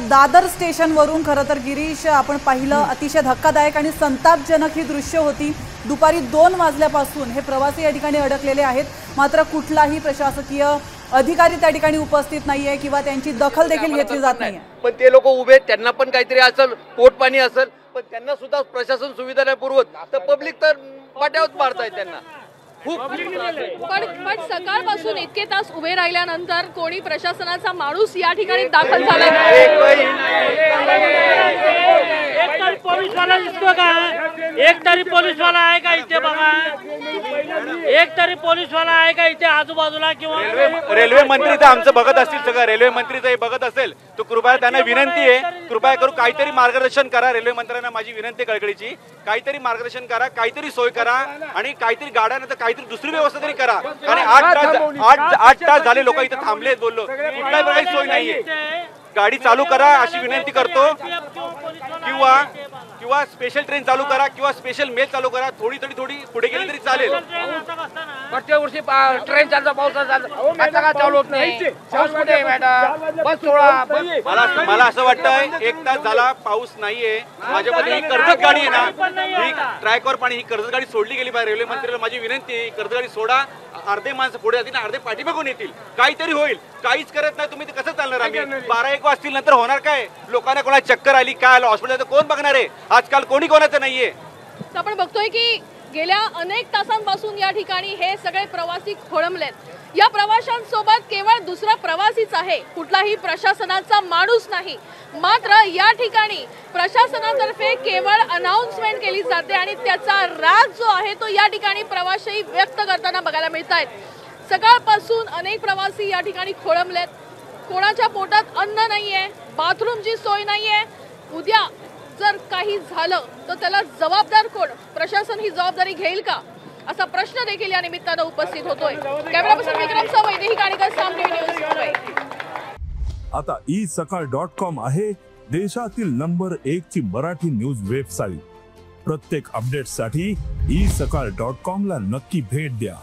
दादर स्टेशनवरून खरं तर गिरीश आपण पाहिलं अतिशय धक्कादायक आणि संतापजनक ही दृश्य होती। दुपारी 2 वाजल्यापासून हे प्रवासी या ठिकाणी अडकलेले आहेत, मात्र कुठलाही प्रशासकीय अधिकारी त्या ठिकाणी उपस्थित नाहीये किंवा त्यांची दखल देखील घेतली जात नाहीये। पण ते लोक उभे आहेत, त्यांना पण काहीतरी असेल, पोटपाणी असेल, पण त्यांना सुद्धा प्रशासन सुविधा नाही पुरवत, तर पब्लिक तर पाट्यावर मारतायत त्यांना। पण सकाळपासून इतके तास उभे राहिल्यानंतर कोणी प्रशासनाचा माणूस या ठिकाणी दाखल झाला पोलीसवाला दिसतो का? एक तरी पोलीसवाला आहे का इथे? बघा, एक तरी पोलीसवाला आहे का इथे आजूबाजूला? किंवा रेल्वे मंत्री तर आमचं बघत असतील, सगळं रेल्वे मंत्री जर बघत असेल तर कृपया त्यांना विनंती आहे, कृपया करू काहीतरी मार्गदर्शन करा। रेल्वे मंत्र्यांना माझी विनंती कळकळीची, काहीतरी मार्गदर्शन करा, काहीतरी सोय करा आणि काहीतरी गाड्यांना तर काहीतरी दुसरी व्यवस्था तरी करा। आणि 8 तास झाले लोक इथे थांबलेत, बोललो कुठल्याही प्रकारची सोय नाहीये। गाडी चालू करा अशी विनंती करतो, किंवा स्पेशल ट्रेन चालू करा किंवा स्पेशल मेल चालू करा। थोडी पुढे गेली तरी चालेल। मागच्या वर्षी ट्रेन चालता, पावसाचा आता का चालू होत नाही? पाऊस कुठे आहे मॅडम? बस सोडा। मला असं वाटतं 1 तास झाला पाऊस नाहीये। माझ्यामध्ये ही कर्जत गाडी आहे ना, ही ट्रॅकवर पाणी, ही कर्जत गाडी सोडली गेली पाहिजे। रेल्वे मंत्र्याला माझी विनंती आहे, कर्जत गाडी सोडा। अर्धे माणसं पुढे जातील, अर्धे पाठीमागून येतील, काहीतरी होईल। काहीच करत नाही तुम्ही, कसं चालणार? आम्ही 12-1 वाजतील, नंतर होणार काय? लोकांना कोणा चक्कर आली, काय आलं, हॉस्पिटल कोण बघणार आहे? आजकाल कोणी कोणाचं नाहीये। आपण बघतोय की गेल्या अनेक तासांपासून या ठिकाणी हे सगळे प्रवासी खोळंबलेत। या प्रवाशांसोबत केवळ दुसरा प्रवासीच आहे, कुठलाही प्रशासनाचा माणूस नाही। मात्र या ठिकाणी प्रशासनातर्फे केवळ अनाउन्समेंट केली जाते आणि त्याचा राग जो आहे तो या ठिकाणी प्रवासी व्यक्त करताना बघायला मिळत आहेत। सकाळपासून अनेक प्रवासी या ठिकाणी खोळंबलेत, कोणाच्या पोटात अन्न नाहीये, बाथरूमची सोय नाहीये। उद्या जर काही झालं तर त्याला जबाबदार कोण? प्रशासन ही जबाबदारी घेईल का, असा प्रश्न देखील या निमित्तानं उपस्थित होतोय। कॅमेरा पर्सन विक्रमसह वैदेही काणेकर, साम टीव्ही न्यूज, मुंबई। आता isakal.com आहे देशातील नंबर 1 ची मराठी न्यूज वेबसाईट। प्रत्येक अपडेटसाठी isakal.com ला नक्की भेट द्या।